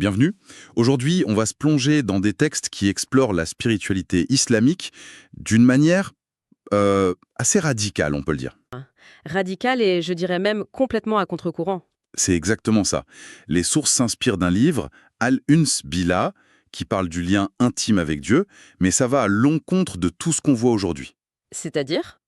bienvenue. Aujourd'hui, on va se plonger dans des textes qui explorent la spiritualité islamique d'une manière assez radicale, on peut le dire. Radical et je dirais même complètement à contre-courant. C'est exactement ça. Les sources s'inspirent d'un livre, Al-Uns Billah, qui parle du lien intime avec Dieu, mais ça va à l'encontre de tout ce qu'on voit aujourd'hui. C'est-à-dire?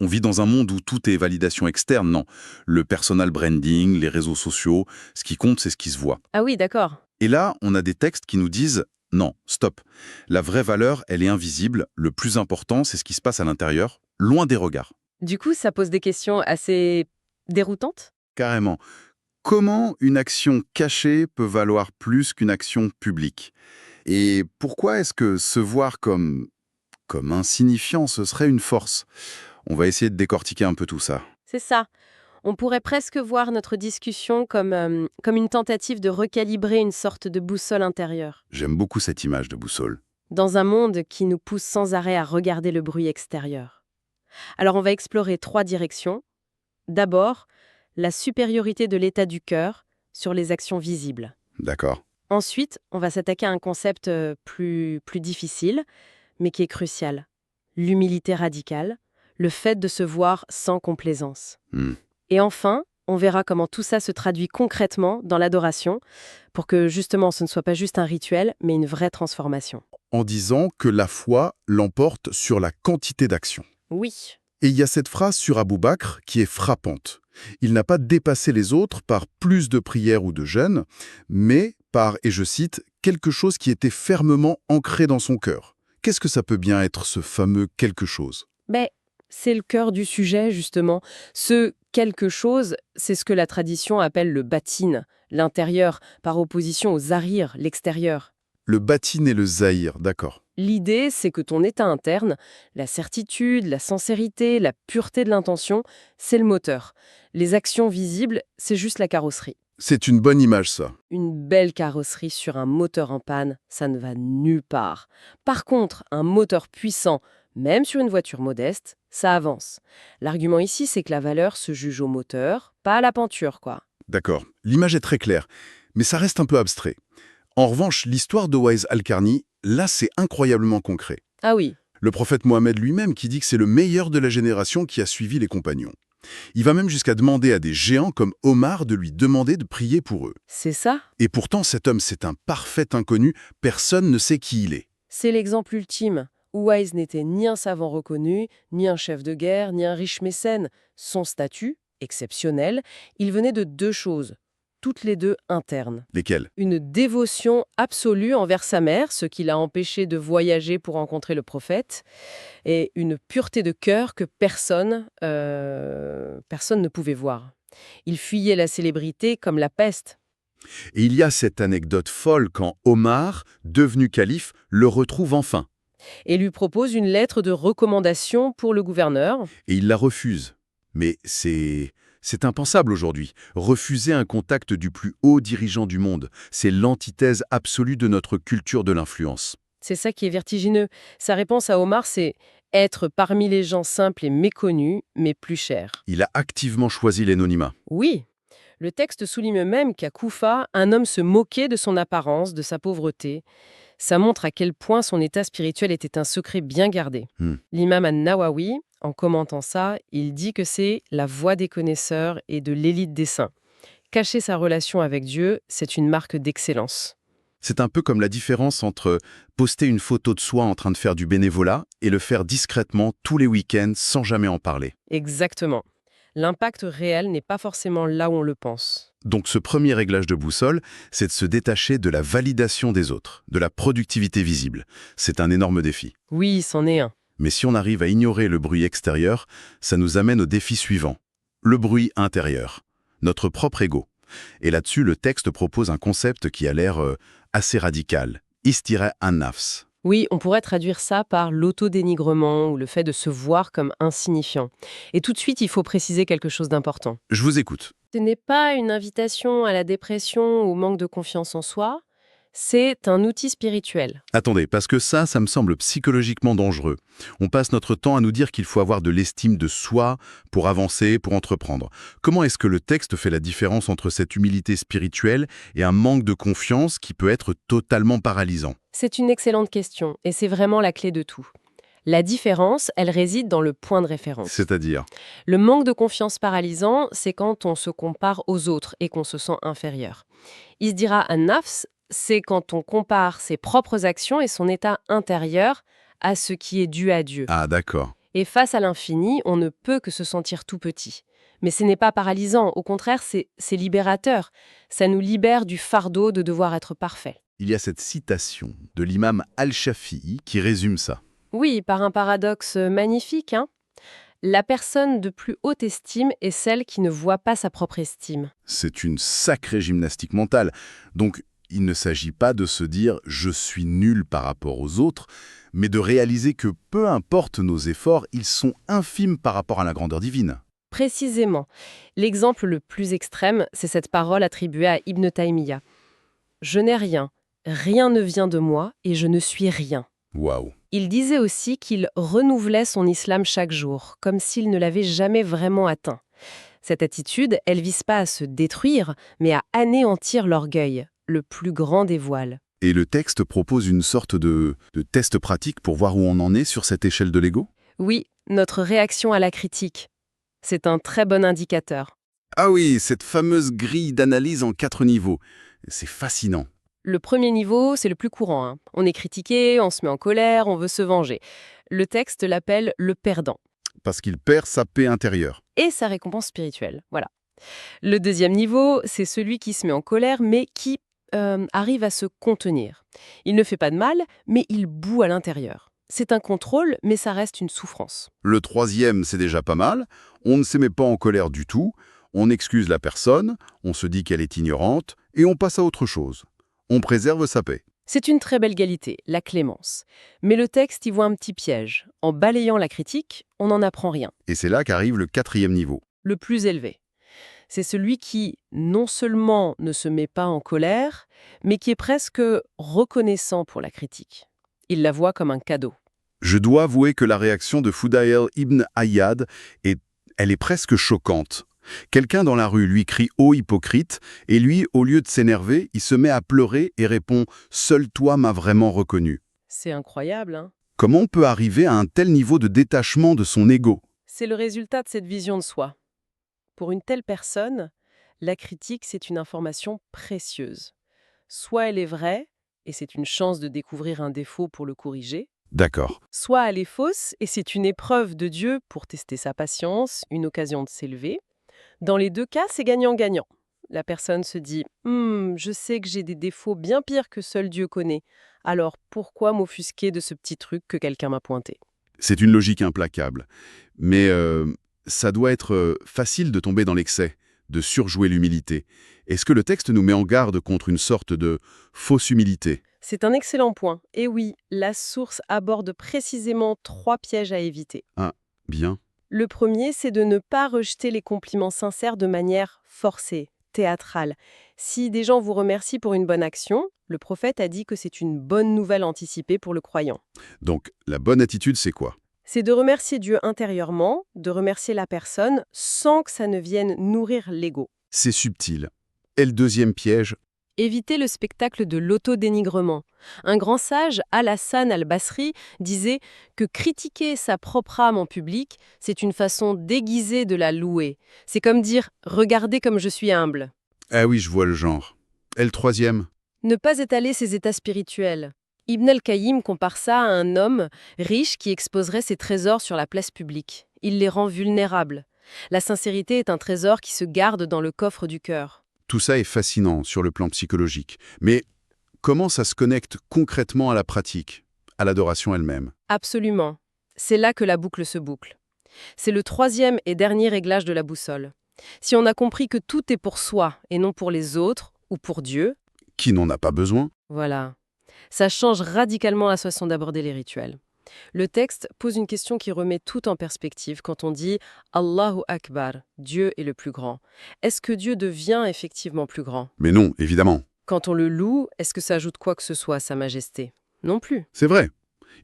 On vit dans un monde où tout est validation externe, non. Le personal branding, les réseaux sociaux, ce qui compte, c'est ce qui se voit. Ah oui, d'accord. Et là, on a des textes qui nous disent non, stop. La vraie valeur, elle est invisible. Le plus important, c'est ce qui se passe à l'intérieur, loin des regards. Du coup, ça pose des questions assez déroutantes? Carrément. Comment une action cachée peut valoir plus qu'une action publique? Et pourquoi est-ce que se voir comme insignifiant, ce serait une force? On va essayer de décortiquer un peu tout ça. C'est ça. On pourrait presque voir notre discussion comme une tentative de recalibrer une sorte de boussole intérieure. J'aime beaucoup cette image de boussole. Dans un monde qui nous pousse sans arrêt à regarder le bruit extérieur. Alors on va explorer 3 directions. D'abord, la supériorité de l'état du cœur sur les actions visibles. D'accord. Ensuite, on va s'attaquer à un concept plus difficile, mais qui est crucial. L'humilité radicale, le fait de se voir sans complaisance. Hmm. Et enfin, on verra comment tout ça se traduit concrètement dans l'adoration, pour que justement ce ne soit pas juste un rituel, mais une vraie transformation. En disant que la foi l'emporte sur la quantité d'actions. Oui, Et il y a cette phrase sur Abou Bakr qui est frappante. Il n'a pas dépassé les autres par plus de prières ou de jeûnes, mais par, et je cite, quelque chose qui était fermement ancré dans son cœur. Qu'est-ce que ça peut bien être ce fameux quelque chose? mais c'est le cœur du sujet justement. Ce quelque chose, c'est ce que la tradition appelle le batin, l'intérieur, par opposition au zahir, l'extérieur. Le batin et le zahir, d'accord. L'idée, c'est que ton état interne, la certitude, la sincérité, la pureté de l'intention, c'est le moteur. Les actions visibles, c'est juste la carrosserie. C'est une bonne image, ça. Une belle carrosserie sur un moteur en panne, ça ne va nulle part. Par contre, un moteur puissant, même sur une voiture modeste, ça avance. L'argument ici, c'est que la valeur se juge au moteur, pas à la peinture, quoi. D'accord. L'image est très claire, mais ça reste un peu abstrait. En revanche, l'histoire de Waïs al-Qarni, là, c'est incroyablement concret. Ah oui, Le prophète Mohammed lui-même qui dit que c'est le meilleur de la génération qui a suivi les compagnons. Il va même jusqu'à demander à des géants comme Omar de lui demander de prier pour eux. c'est ça. Et pourtant, cet homme, c'est un parfait inconnu, personne ne sait qui il est. C'est l'exemple ultime. Uwais n'était ni un savant reconnu, ni un chef de guerre, ni un riche mécène. Son statut, exceptionnel, il venait de 2 choses, toutes les 2 internes. Lesquels? Une dévotion absolue envers sa mère, ce qui l'a empêché de voyager pour rencontrer le prophète, et une pureté de cœur que personne ne pouvait voir. Il fuyait la célébrité comme la peste. Et il y a cette anecdote folle quand Omar, devenu calife, le retrouve enfin. Et lui propose une lettre de recommandation pour le gouverneur. Et il la refuse. Mais c'est impensable aujourd'hui. Refuser un contact du plus haut dirigeant du monde, c'est l'antithèse absolue de notre culture de l'influence. C'est ça qui est vertigineux. Sa réponse à Omar, c'est être parmi les gens simples et méconnus, mais plus chers. Il a activement choisi l'anonymat. Oui, le texte souligne même qu'à Koufa, un homme se moquait de son apparence, de sa pauvreté. Ça montre à quel point son état spirituel était un secret bien gardé. Hmm. L'imam an-Nawawi, en commentant ça, il dit que c'est la voie des connaisseurs et de l'élite des saints. Cacher sa relation avec Dieu, c'est une marque d'excellence. C'est un peu comme la différence entre poster une photo de soi en train de faire du bénévolat et le faire discrètement tous les week-ends sans jamais en parler. Exactement. L'impact réel n'est pas forcément là où on le pense. Donc ce premier réglage de boussole, c'est de se détacher de la validation des autres, de la productivité visible. C'est un énorme défi. Oui, c'en est un. Mais si on arrive à ignorer le bruit extérieur, ça nous amène au défi suivant. Le bruit intérieur. Notre propre ego. Et là-dessus, le texte propose un concept qui a l'air assez radical. Istira an-nafs. Oui, on pourrait traduire ça par l'autodénigrement ou le fait de se voir comme insignifiant. Et tout de suite, il faut préciser quelque chose d'important. Je vous écoute. Ce n'est pas une invitation à la dépression ou au manque de confiance en soi, C'est un outil spirituel. Attendez, parce que ça me semble psychologiquement dangereux. On passe notre temps à nous dire qu'il faut avoir de l'estime de soi pour avancer, pour entreprendre. Comment est-ce que le texte fait la différence entre cette humilité spirituelle et un manque de confiance qui peut être totalement paralysant? C'est une excellente question, et c'est vraiment la clé de tout. La différence, elle réside dans le point de référence. C'est-à-dire? Le manque de confiance paralysant, c'est quand on se compare aux autres et qu'on se sent inférieur. Isdira an-nafs, c'est quand on compare ses propres actions et son état intérieur à ce qui est dû à Dieu. Ah, d'accord. Et face à l'infini, on ne peut que se sentir tout petit. Mais ce n'est pas paralysant, au contraire, c'est libérateur. Ça nous libère du fardeau de devoir être parfait. Il y a cette citation de l'imam Al-Shafi'i qui résume ça. Oui, par un paradoxe magnifique, hein. La personne de plus haute estime est celle qui ne voit pas sa propre estime. C'est une sacrée gymnastique mentale. Donc, il ne s'agit pas de se dire « je suis nul par rapport aux autres », mais de réaliser que peu importe nos efforts, ils sont infimes par rapport à la grandeur divine. Précisément. L'exemple le plus extrême, c'est cette parole attribuée à Ibn Taymiyyah. « Je n'ai rien, rien ne vient de moi et je ne suis rien ». Waouh! Il disait aussi qu'il renouvelait son islam chaque jour, comme s'il ne l'avait jamais vraiment atteint. Cette attitude, elle vise pas à se détruire, mais à anéantir l'orgueil, le plus grand des voiles. Et le texte propose une sorte de test pratique pour voir où on en est sur cette échelle de l'ego? Oui, notre réaction à la critique. C'est un très bon indicateur. Ah oui, cette fameuse grille d'analyse en 4 niveaux. C'est fascinant. Le premier niveau, c'est le plus courant, hein. On est critiqué, on se met en colère, on veut se venger. Le texte l'appelle le perdant. Parce qu'il perd sa paix intérieure. Et sa récompense spirituelle, voilà. Le deuxième niveau, c'est celui qui se met en colère, mais qui arrive à se contenir. Il ne fait pas de mal, mais il bout à l'intérieur. C'est un contrôle, mais ça reste une souffrance. Le troisième, c'est déjà pas mal. On ne se met pas en colère du tout. On excuse la personne, on se dit qu'elle est ignorante, et on passe à autre chose. On préserve sa paix. C'est une très belle qualité, la clémence. Mais le texte y voit un petit piège. En balayant la critique, on n'en apprend rien. Et c'est là qu'arrive le 4e niveau. Le plus élevé. C'est celui qui, non seulement ne se met pas en colère, mais qui est presque reconnaissant pour la critique. Il la voit comme un cadeau. Je dois avouer que la réaction de Fudayl ibn Ayyad, elle est presque choquante. Quelqu'un dans la rue lui crie « Ô hypocrite !» et lui, au lieu de s'énerver, il se met à pleurer et répond « Seul toi m'as vraiment reconnu ». C'est incroyable, hein? Comment on peut arriver à un tel niveau de détachement de son ego? C'est le résultat de cette vision de soi. Pour une telle personne, la critique, c'est une information précieuse. Soit elle est vraie, et c'est une chance de découvrir un défaut pour le corriger, D'accord. soit elle est fausse, et c'est une épreuve de Dieu pour tester sa patience, une occasion de s'élever. Dans les deux cas, c'est gagnant-gagnant. La personne se dit « je sais que j'ai des défauts bien pires que seul Dieu connaît. Alors pourquoi m'offusquer de ce petit truc que quelqu'un m'a pointé ?» C'est une logique implacable. Mais ça doit être facile de tomber dans l'excès, de surjouer l'humilité. Est-ce que le texte nous met en garde contre une sorte de fausse humilité? C'est un excellent point. Et oui, la source aborde précisément 3 pièges à éviter. Ah, bien. Le premier, c'est de ne pas rejeter les compliments sincères de manière forcée, théâtrale. Si des gens vous remercient pour une bonne action, le prophète a dit que c'est une bonne nouvelle anticipée pour le croyant. Donc, la bonne attitude, c'est quoi? C'est de remercier Dieu intérieurement, de remercier la personne sans que ça ne vienne nourrir l'ego. C'est subtil. Et le deuxième piège? Éviter le spectacle de l'autodénigrement. Un grand sage, Al-Hassan al-Basri, disait que critiquer sa propre âme en public, c'est une façon déguisée de la louer. C'est comme dire « regardez comme je suis humble ». Ah oui, je vois le genre. Et le troisième? Ne pas étaler ses états spirituels. Ibn al-Qayyim compare ça à un homme riche qui exposerait ses trésors sur la place publique. Il les rend vulnérables. La sincérité est un trésor qui se garde dans le coffre du cœur. Tout ça est fascinant sur le plan psychologique. Mais comment ça se connecte concrètement à la pratique, à l'adoration elle-même? Absolument. C'est là que la boucle se boucle. C'est le 3e et dernier réglage de la boussole. Si on a compris que tout est pour soi et non pour les autres ou pour Dieu, Qui n'en a pas besoin? voilà, ça change radicalement la façon d'aborder les rituels. Le texte pose une question qui remet tout en perspective quand on dit « Allahu Akbar », Dieu est le plus grand. Est-ce que Dieu devient effectivement plus grand? Mais non, évidemment. Quand on le loue, est-ce que ça ajoute quoi que ce soit à Sa Majesté? Non plus. C'est vrai.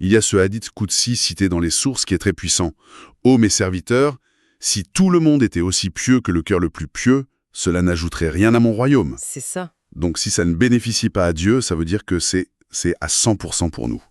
Il y a ce hadith Qudsi cité dans les sources qui est très puissant. Ô mes serviteurs, si tout le monde était aussi pieux que le cœur le plus pieux, cela n'ajouterait rien à mon royaume. C'est ça. Donc si ça ne bénéficie pas à Dieu, ça veut dire que c'est à 100% pour nous.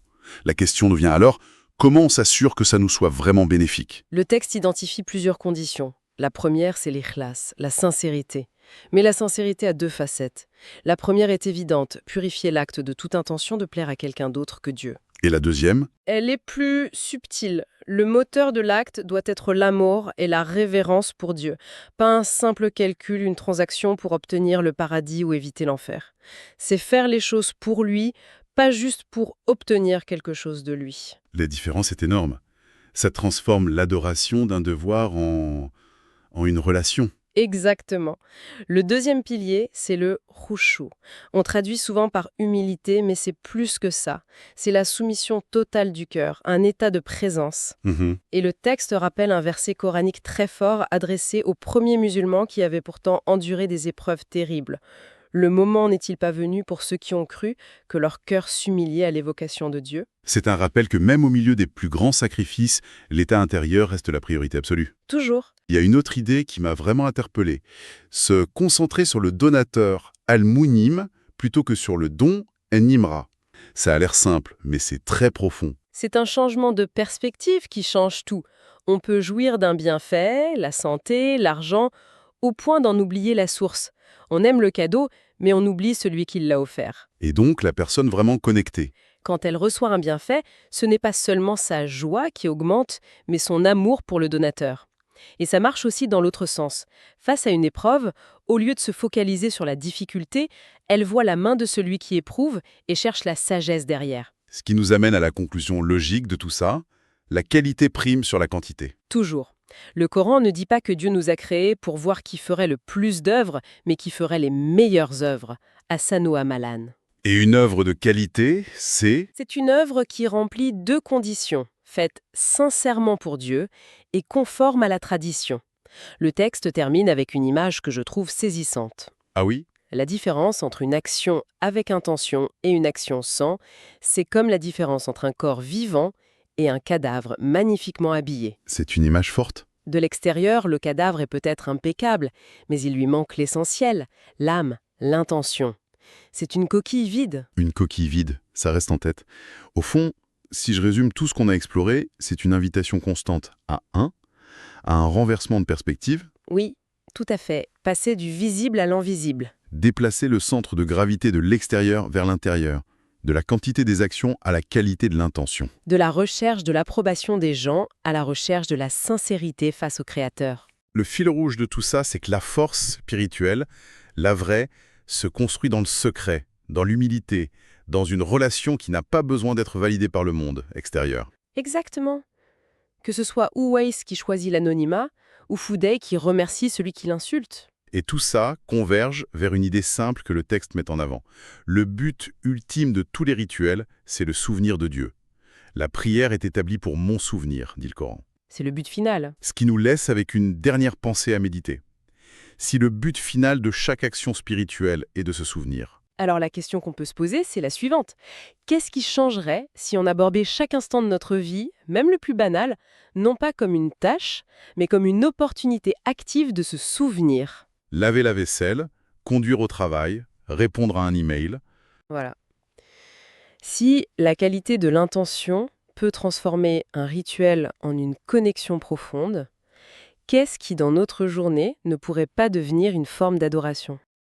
La question devient alors, comment on s'assure que ça nous soit vraiment bénéfique? Le texte identifie plusieurs conditions. La première, c'est l'ikhlas, la sincérité. Mais la sincérité a deux facettes. La première est évidente, purifier l'acte de toute intention de plaire à quelqu'un d'autre que Dieu. Et la deuxième? Elle est plus subtile. Le moteur de l'acte doit être l'amour et la révérence pour Dieu. Pas un simple calcul, une transaction pour obtenir le paradis ou éviter l'enfer. C'est faire les choses pour lui, pas juste pour obtenir quelque chose de lui. La différence est énorme. Ça transforme l'adoration d'un devoir en une relation. Exactement. Le deuxième pilier, c'est le khushu. On traduit souvent par humilité, mais c'est plus que ça. C'est la soumission totale du cœur, un état de présence. Mhm. Et le texte rappelle un verset coranique très fort adressé aux premiers musulmans qui avaient pourtant enduré des épreuves terribles. Le moment n'est-il pas venu pour ceux qui ont cru que leur cœur s'humiliait à l'évocation de Dieu? C'est un rappel que même au milieu des plus grands sacrifices, l'état intérieur reste la priorité absolue. Toujours. Il y a une autre idée qui m'a vraiment interpellé. Se concentrer sur le donateur, al-Munim, plutôt que sur le don, en-Nimra. Ça a l'air simple, mais c'est très profond. C'est un changement de perspective qui change tout. On peut jouir d'un bienfait, la santé, l'argent, au point d'en oublier la source. On aime le cadeau, mais on oublie celui qui l'a offert. Et donc la personne vraiment connectée. Quand elle reçoit un bienfait, ce n'est pas seulement sa joie qui augmente, mais son amour pour le donateur. Et ça marche aussi dans l'autre sens. Face à une épreuve, au lieu de se focaliser sur la difficulté, elle voit la main de celui qui éprouve et cherche la sagesse derrière. Ce qui nous amène à la conclusion logique de tout ça, la qualité prime sur la quantité. Toujours. Le Coran ne dit pas que Dieu nous a créés pour voir qui ferait le plus d'œuvres, mais qui ferait les meilleures œuvres. Hassan ou Amalan. Et une œuvre de qualité, c'est... C'est une œuvre qui remplit deux conditions, faite sincèrement pour Dieu et conforme à la tradition. Le texte termine avec une image que je trouve saisissante. Ah oui? La différence entre une action avec intention et une action sans, c'est comme la différence entre un corps vivant et un cadavre magnifiquement habillé. C'est une image forte. De l'extérieur, le cadavre est peut-être impeccable, mais il lui manque l'essentiel, l'âme, l'intention. C'est une coquille vide. Une coquille vide, ça reste en tête. Au fond, si je résume tout ce qu'on a exploré, c'est une invitation constante à un renversement de perspective, Oui, tout à fait. Passer du visible à l'invisible. déplacer le centre de gravité de l'extérieur vers l'intérieur, de la quantité des actions à la qualité de l'intention. De la recherche de l'approbation des gens à la recherche de la sincérité face au Créateur. Le fil rouge de tout ça, c'est que la force spirituelle, la vraie, se construit dans le secret, dans l'humilité, dans une relation qui n'a pas besoin d'être validée par le monde extérieur. Exactement. Que ce soit Uwais qui choisit l'anonymat ou Fudey qui remercie celui qui l'insulte. Et tout ça converge vers une idée simple que le texte met en avant. Le but ultime de tous les rituels, c'est le souvenir de Dieu. La prière est établie pour mon souvenir, dit le Coran. C'est le but final. Ce qui nous laisse avec une dernière pensée à méditer. Si le but final de chaque action spirituelle est de se souvenir, Alors la question qu'on peut se poser, c'est la suivante. Qu'est-ce qui changerait si on abordait chaque instant de notre vie, même le plus banal, non pas comme une tâche, mais comme une opportunité active de se souvenir? laver la vaisselle, conduire au travail, répondre à un email, Voilà. Si la qualité de l'intention peut transformer un rituel en une connexion profonde, qu'est-ce qui dans notre journée ne pourrait pas devenir une forme d'adoration?